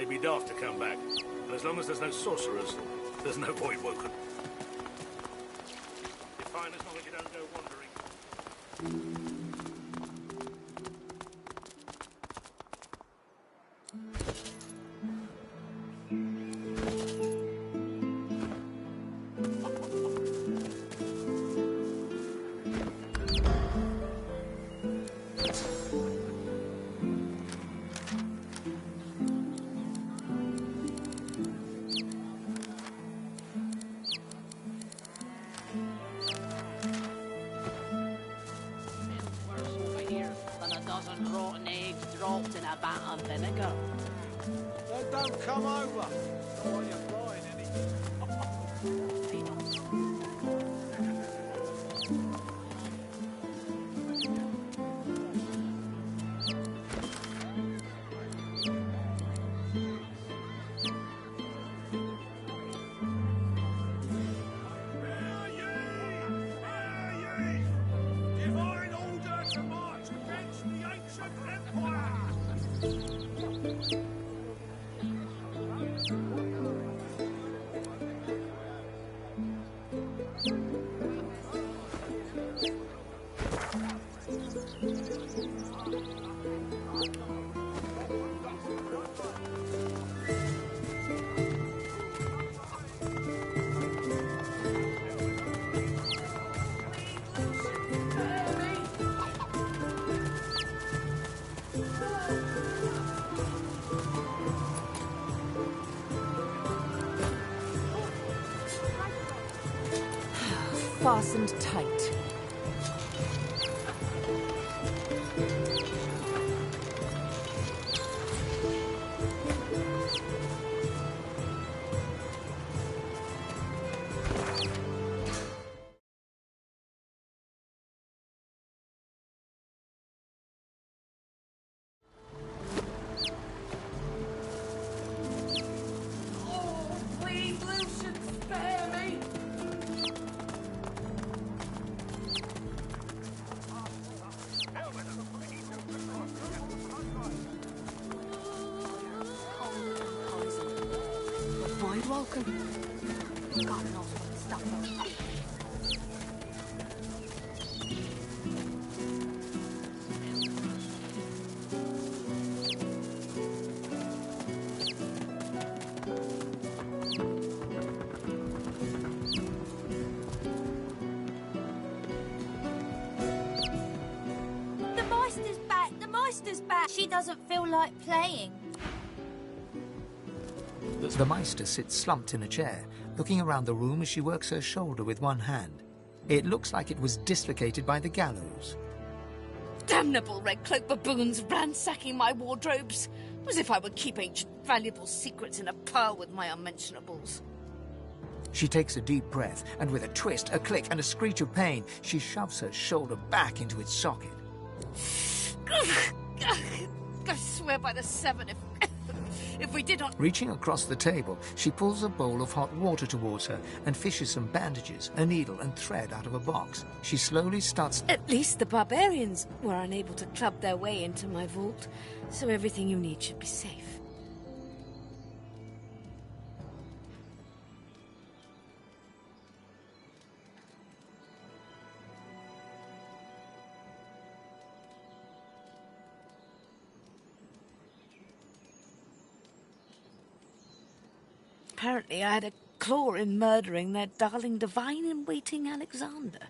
They'd be daft to come back. But as long as there's no sorcerers, there's no point woken. You're fine as long as you don't go wandering. Rotten eggs dropped in a vat of vinegar. Then don't come over. Or you're frying anything. Divine order to march against the ancient empire! Fastened tight. Oh, please, Lucian, spare me! Avoid welcome. God knows what stuff those. The Meister's back! The Meister's back! She doesn't feel like playing. The Meister sits slumped in a chair, looking around the room as she works her shoulder with one hand. It looks like it was dislocated by the gallows. Damnable red cloak baboons ransacking my wardrobes, as if I would keep ancient valuable secrets in a pile with my unmentionables. She takes a deep breath, and with a twist, a click, and a screech of pain, she shoves her shoulder back into its socket. I swear by the seven, if we did not... Reaching across the table, she pulls a bowl of hot water towards her and fishes some bandages, a needle, and thread out of a box. She slowly starts... At least the barbarians were unable to club their way into my vault, so everything you need should be safe. Apparently I had a claw in murdering their darling divine-in-waiting Alexander.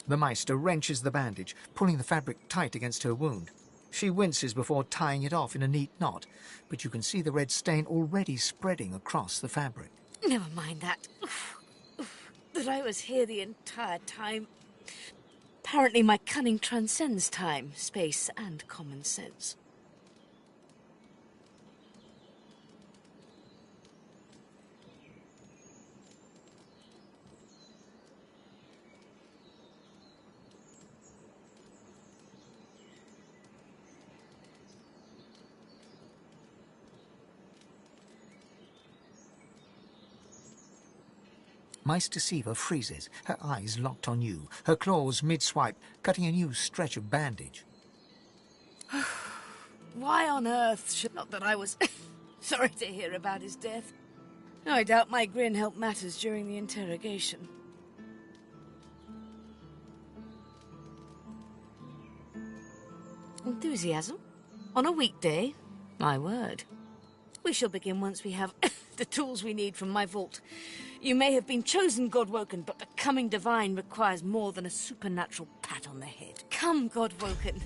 The Meister wrenches the bandage, pulling the fabric tight against her wound. She winces before tying it off in a neat knot, but you can see the red stain already spreading across the fabric. Never mind that. That I was here the entire time. Apparently my cunning transcends time, space, and common sense. Meister Siva freezes, her eyes locked on you, her claws mid-swipe, cutting a new stretch of bandage. Why on earth should... Not that I was sorry to hear about his death. I doubt my grin helped matters during the interrogation. Enthusiasm? On a weekday? My word. We shall begin once we have the tools we need from my vault. You may have been chosen, Godwoken, but becoming divine requires more than a supernatural pat on the head. Come, Godwoken.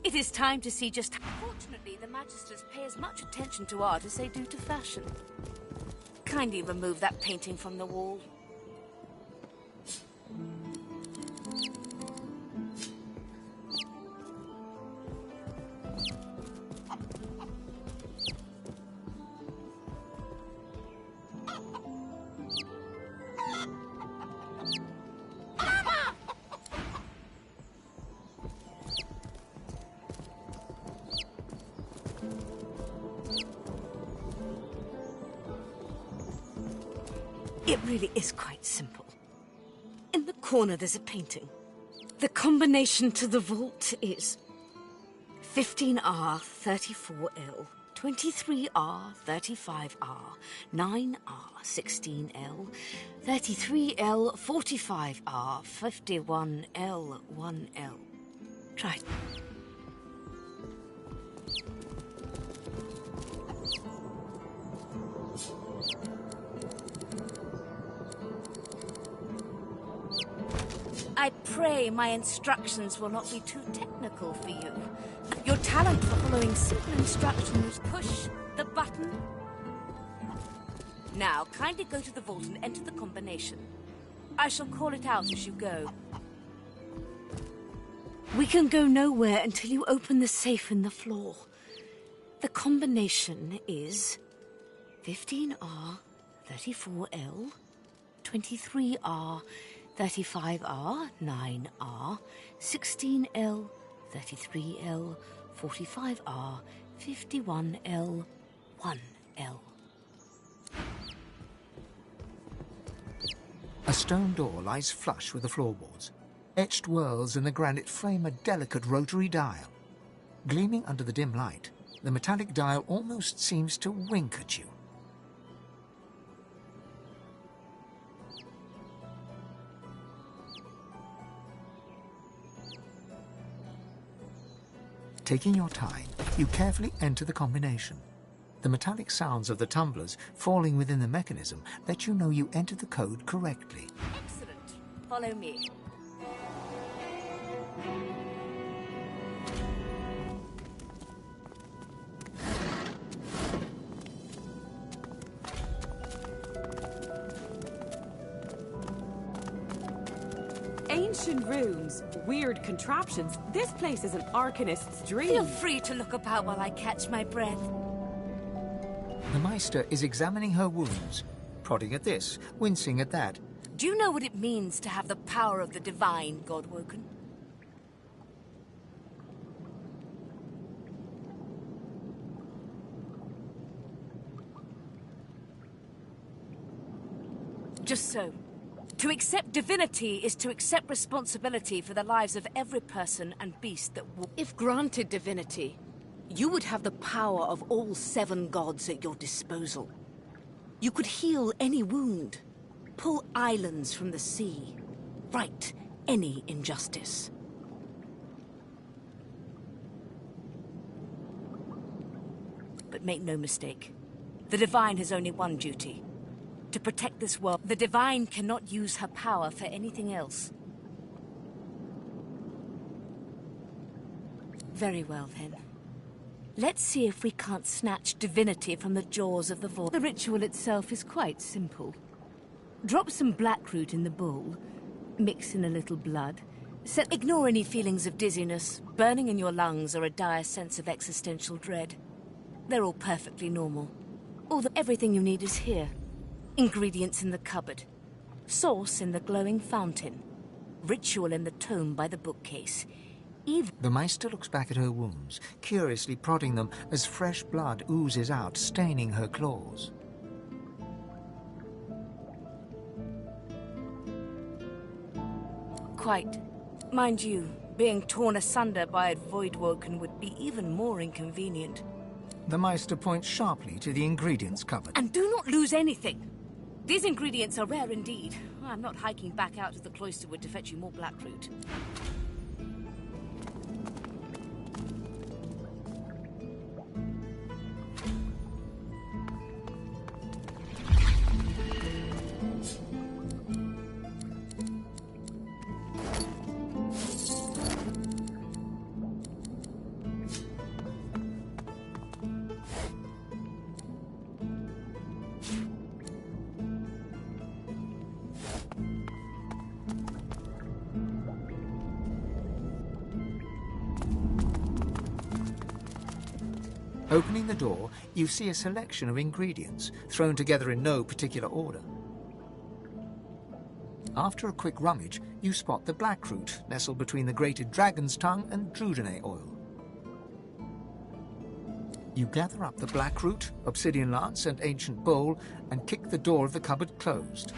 It is time to see just... Fortunately, the Magisters pay as much attention to art as they do to fashion. Kindly remove that painting from the wall. It really is quite simple. In the corner there's a painting. The combination to the vault is 15R 34L, 23R 35R, 9R 16L, 33L 45R, 51L 1L. Try it. I pray my instructions will not be too technical for you. Your talent for following simple instructions. Push the button. Now, kindly go to the vault and enter the combination. I shall call it out as you go. We can go nowhere until you open the safe in the floor. The combination is 15R, 34L, 23R, 35R, 9R, 16L, 33L, 45R, 51L, 1L. A stone door lies flush with the floorboards. Etched whorls in the granite frame a delicate rotary dial. Gleaming under the dim light, the metallic dial almost seems to wink at you. Taking your time, you carefully enter the combination. The metallic sounds of the tumblers falling within the mechanism let you know you entered the code correctly. Excellent. Follow me. Ancient runes, weird contraptions. This place is an arcanist's dream. Feel free to look about while I catch my breath. The Meister is examining her wounds, prodding at this, wincing at that. Do you know what it means to have the power of the divine, Godwoken? Just so. To accept divinity is to accept responsibility for the lives of every person and beast that walks. If granted divinity, you would have the power of all 7 gods at your disposal. You could heal any wound, pull islands from the sea, right any injustice. But make no mistake, the divine has only one duty. To protect this world, the divine cannot use her power for anything else. Very well, then. Let's see if we can't snatch divinity from the jaws of the vault. The ritual itself is quite simple. Drop some blackroot in the bowl, mix in a little blood, ignore any feelings of dizziness, burning in your lungs, or a dire sense of existential dread. They're all perfectly normal. Everything you need is here. Ingredients in the cupboard. Source in the glowing fountain. Ritual in the tome by the bookcase. The Meister looks back at her wounds, curiously prodding them as fresh blood oozes out, staining her claws. Quite. Mind you, Being torn asunder by a Voidwoken would be even more inconvenient. The Meister points sharply to the ingredients cupboard. And do not lose anything. These ingredients are rare indeed. I'm not hiking back out to the Cloisterwood to fetch you more blackroot. Opening the door, you see a selection of ingredients, thrown together in no particular order. After a quick rummage, you spot the blackroot nestled between the grated dragon's tongue and Drudenay oil. You gather up the blackroot, obsidian lance and ancient bowl and kick the door of the cupboard closed.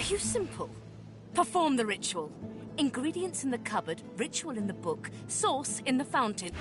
Are you simple? Perform the ritual. Ingredients in the cupboard, ritual in the book, source in the fountain.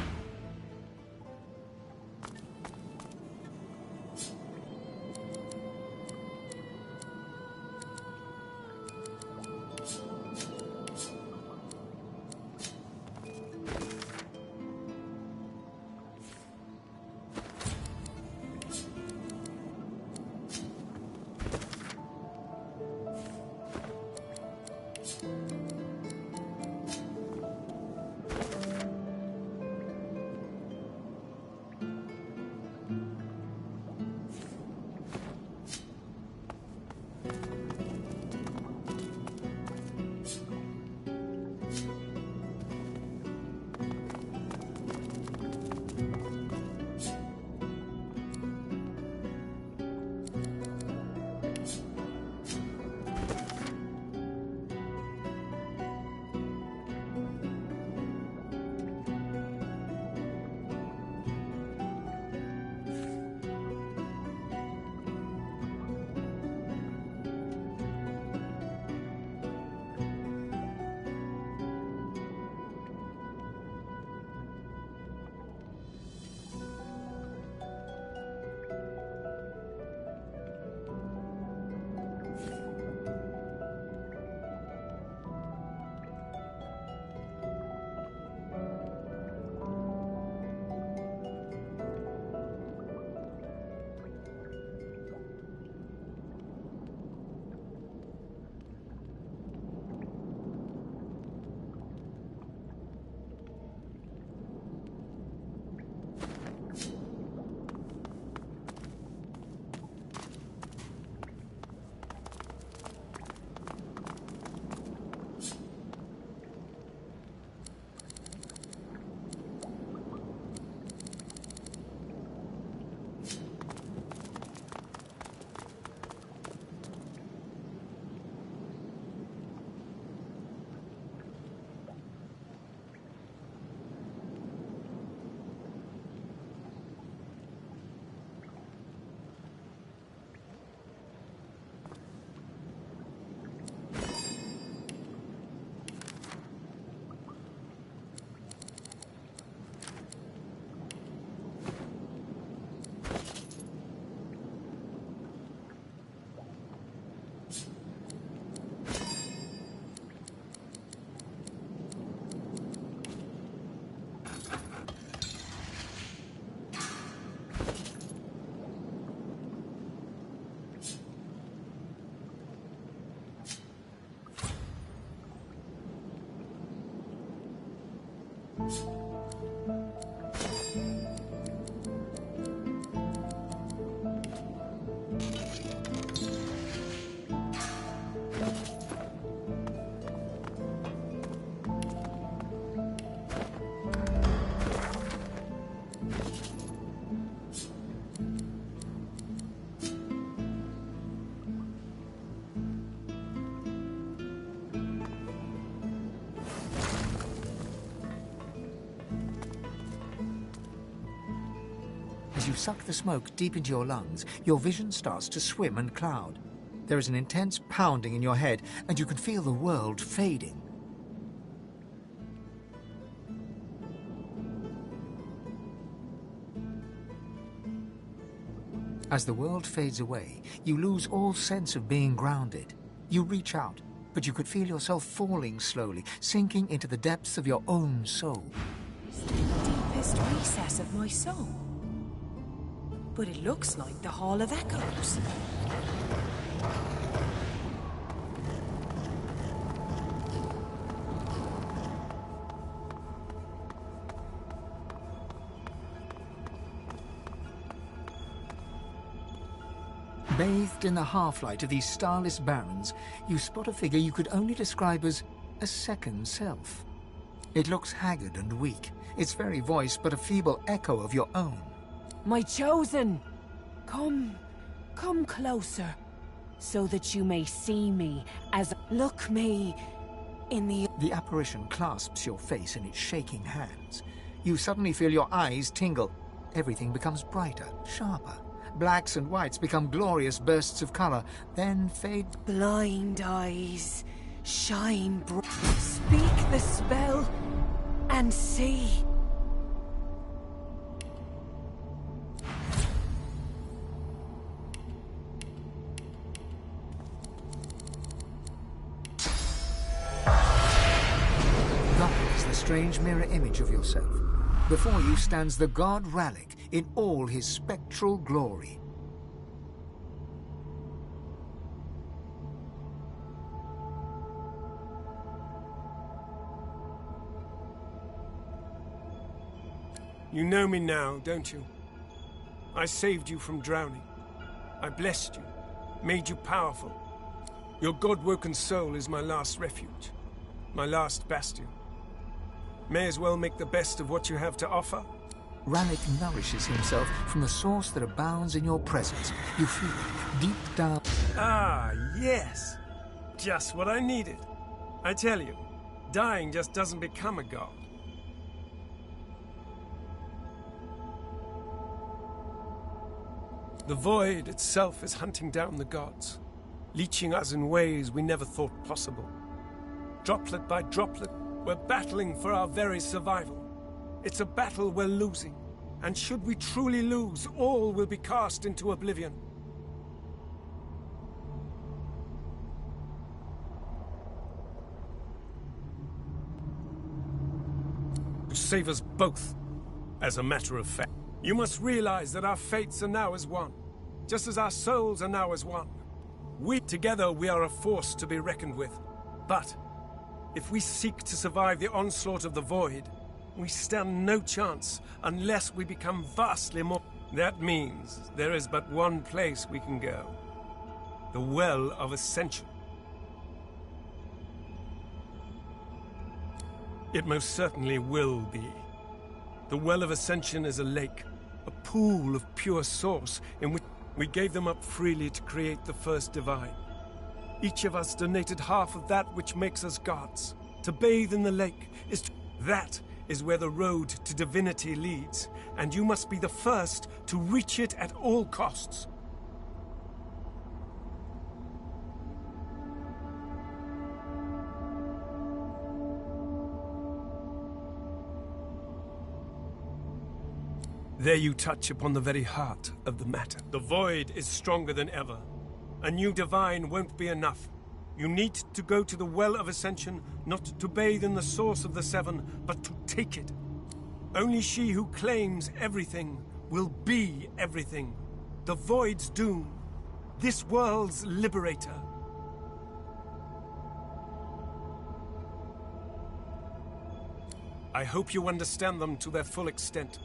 As you suck the smoke deep into your lungs, your vision starts to swim and cloud. There is an intense pounding in your head, and you can feel the world fading. As the world fades away, you lose all sense of being grounded. You reach out, but you could feel yourself falling slowly, sinking into the depths of your own soul. Is that the deepest recess of my soul? But it looks like the Hall of Echoes. Bathed in the half-light of these starless barrens, you spot a figure you could only describe as a second self. It looks haggard and weak, its very voice but a feeble echo of your own. My chosen! Come closer, so that you may see me as look me in the... The apparition clasps your face in its shaking hands. You suddenly feel your eyes tingle. Everything becomes brighter, sharper. Blacks and whites become glorious bursts of color, then fade. Blind eyes, shine bright. Speak the spell and see. That is the strange mirror image of yourself. Before you stands the god Rallick in all his spectral glory. You know me now, don't you? I saved you from drowning. I blessed you, made you powerful. Your god-woken soul is my last refuge, my last bastion. May as well make the best of what you have to offer. Rallick nourishes himself from the source that abounds in your presence. You feel it deep down. Ah, yes. Just what I needed. I tell you, dying just doesn't become a god. The Void itself is hunting down the gods, leeching us in ways we never thought possible. Droplet by droplet, we're battling for our very survival. It's a battle we're losing, and should we truly lose, all will be cast into oblivion. To save us both, as a matter of fact. You must realize that our fates are now as one, just as our souls are now as one. Together we are a force to be reckoned with. But if we seek to survive the onslaught of the Void, we stand no chance unless we become vastly more. That means there is but one place we can go. The Well of Ascension. It most certainly will be. The Well of Ascension is a lake, a pool of pure source in which we gave them up freely to create the first divine. Each of us donated half of that which makes us gods. To bathe in the lake that is where the road to divinity leads, and you must be the first to reach it at all costs. There you touch upon the very heart of the matter. The Void is stronger than ever. A new divine won't be enough. You need to go to the Well of Ascension, not to bathe in the source of the Seven, but to take it. Only she who claims everything will be everything. The Void's doom. This world's liberator. I hope you understand them to their full extent.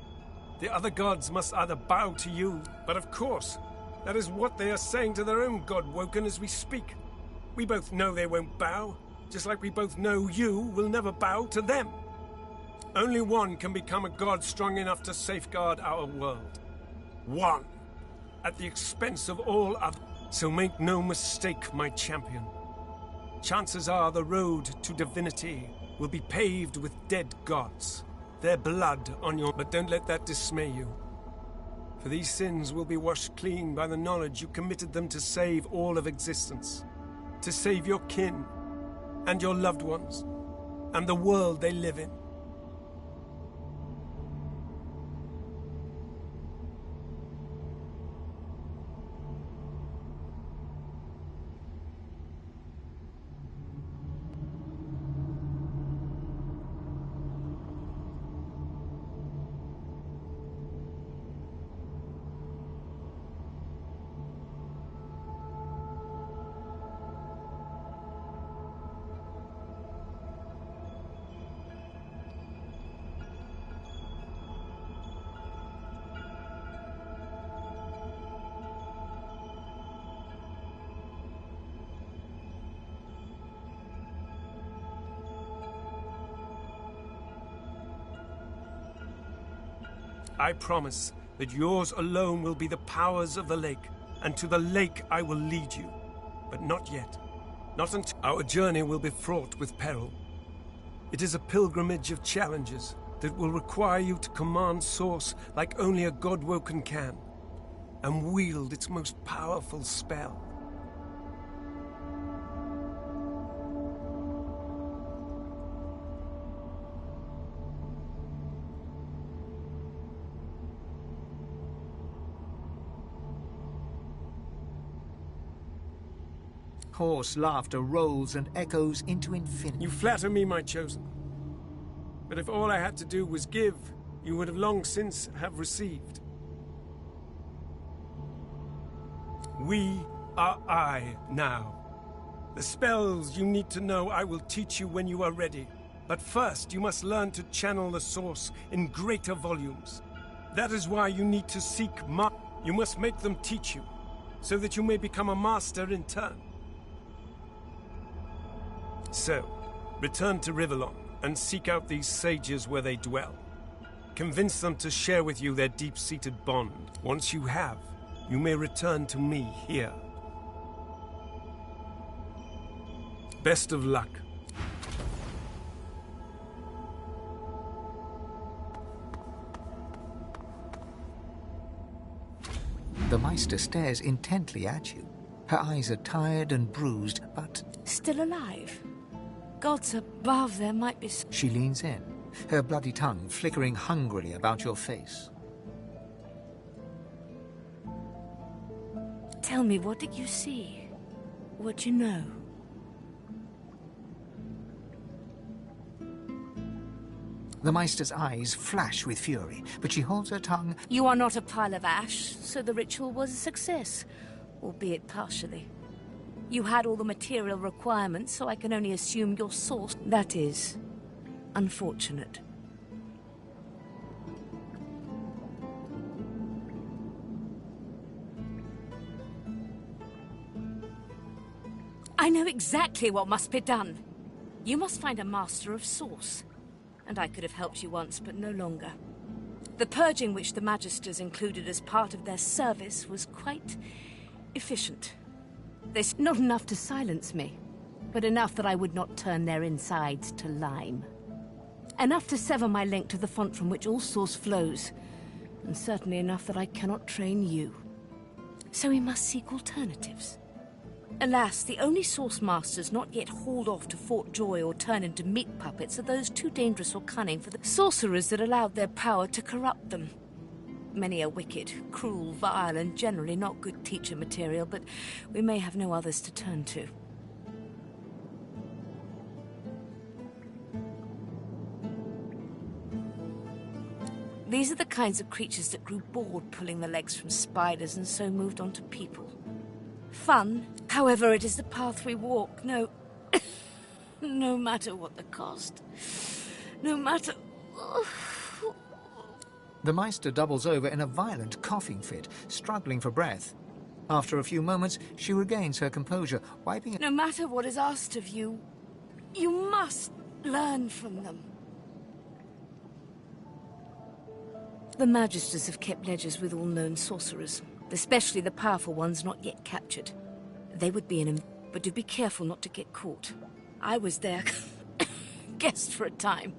The other gods must either bow to you, but of course, that is what they are saying to their own god Woken as we speak. We both know they won't bow, just like we both know you will never bow to them. Only one can become a god strong enough to safeguard our world. One, at the expense of all others. So make no mistake, my champion. Chances are the road to divinity will be paved with dead gods. Their blood on your... But don't let that dismay you. For these sins will be washed clean by the knowledge you committed them to save all of existence. To save your kin, and your loved ones, and the world they live in. I promise that yours alone will be the powers of the lake, and to the lake I will lead you. But not yet. Not until our journey will be fraught with peril. It is a pilgrimage of challenges that will require you to command Source like only a Godwoken can, and wield its most powerful spell. Hoarse laughter rolls and echoes into infinity. You flatter me, my chosen. But if all I had to do was give, you would have long since have received. We are I now. The spells you need to know I will teach you when you are ready. But first, you must learn to channel the Source in greater volumes. That is why you need to seek You must make them teach you, so that you may become a master in turn. So, return to Rivellon and seek out these sages where they dwell. Convince them to share with you their deep-seated bond. Once you have, you may return to me here. Best of luck. The Meister stares intently at you. Her eyes are tired and bruised, but still alive. Gods above, there might be... She leans in, her bloody tongue flickering hungrily about your face. Tell me, what did you see? What you know? The Meister's eyes flash with fury, but she holds her tongue. You are not a pile of ash, so the ritual was a success, albeit partially. You had all the material requirements, so I can only assume your source. That is unfortunate. I know exactly what must be done. You must find a master of Source. And I could have helped you once, but no longer. The purging which the Magisters included as part of their service was quite efficient. There's not enough to silence me, but enough that I would not turn their insides to lime. Enough to sever my link to the font from which all Source flows, and certainly enough that I cannot train you. So we must seek alternatives. Alas, the only Source Masters not yet hauled off to Fort Joy or turned into meat puppets are those too dangerous or cunning for the sorcerers that allowed their power to corrupt them. Many are wicked, cruel, vile, and generally not good teacher material, but we may have no others to turn to. These are the kinds of creatures that grew bored pulling the legs from spiders and so moved on to people. Fun, however, it is the path we walk, no matter what the cost. No matter... The Meister doubles over in a violent coughing fit, struggling for breath. After a few moments, she regains her composure, wiping it. No matter what is asked of you, you must learn from them. The Magisters have kept ledgers with all known sorcerers, especially the powerful ones not yet captured. They would be in them, but do be careful not to get caught. I was their guest for a time,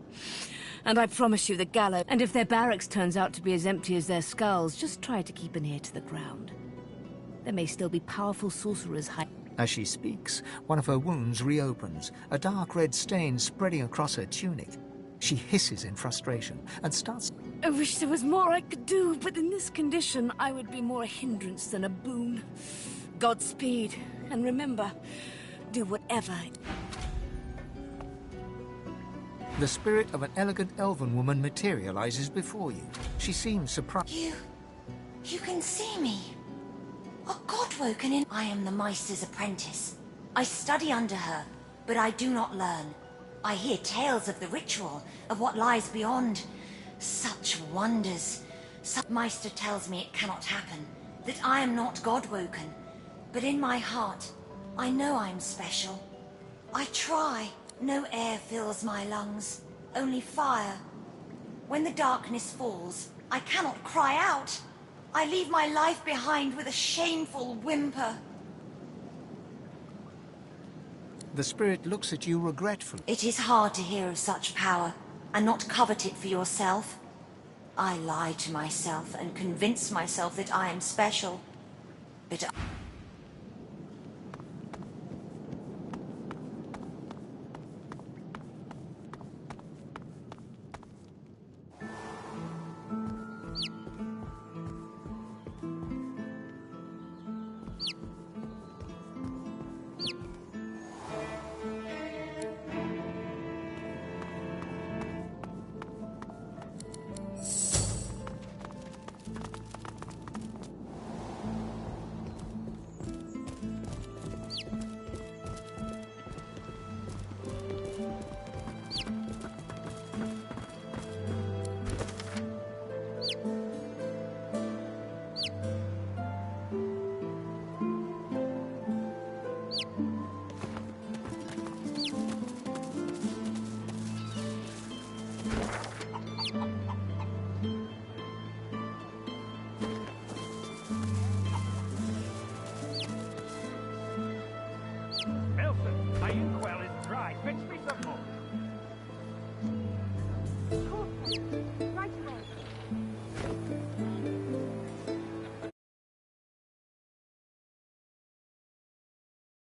And I promise you the gallows. And if their barracks turns out to be as empty as their skulls, just try to keep an ear to the ground. There may still be powerful sorcerers hiding. As she speaks, one of her wounds reopens, a dark red stain spreading across her tunic. She hisses in frustration and starts... I wish there was more I could do, but in this condition, I would be more a hindrance than a boon. Godspeed, and remember, do whatever. The spirit of an elegant elven woman materializes before you. She seems surprised. You can see me. Oh, God-woken in... I am the Meister's apprentice. I study under her, but I do not learn. I hear tales of the ritual, of what lies beyond. Such wonders. Meister tells me it cannot happen, that I am not God-woken. But in my heart, I know I'm special. I try. No air fills my lungs, only fire. When the darkness falls, I cannot cry out. I leave my life behind with a shameful whimper. The spirit looks at you regretfully. It is hard to hear of such power, and not covet it for yourself. I lie to myself and convince myself that I am special. But my inkwell is dry. Fetch me some more. Right away.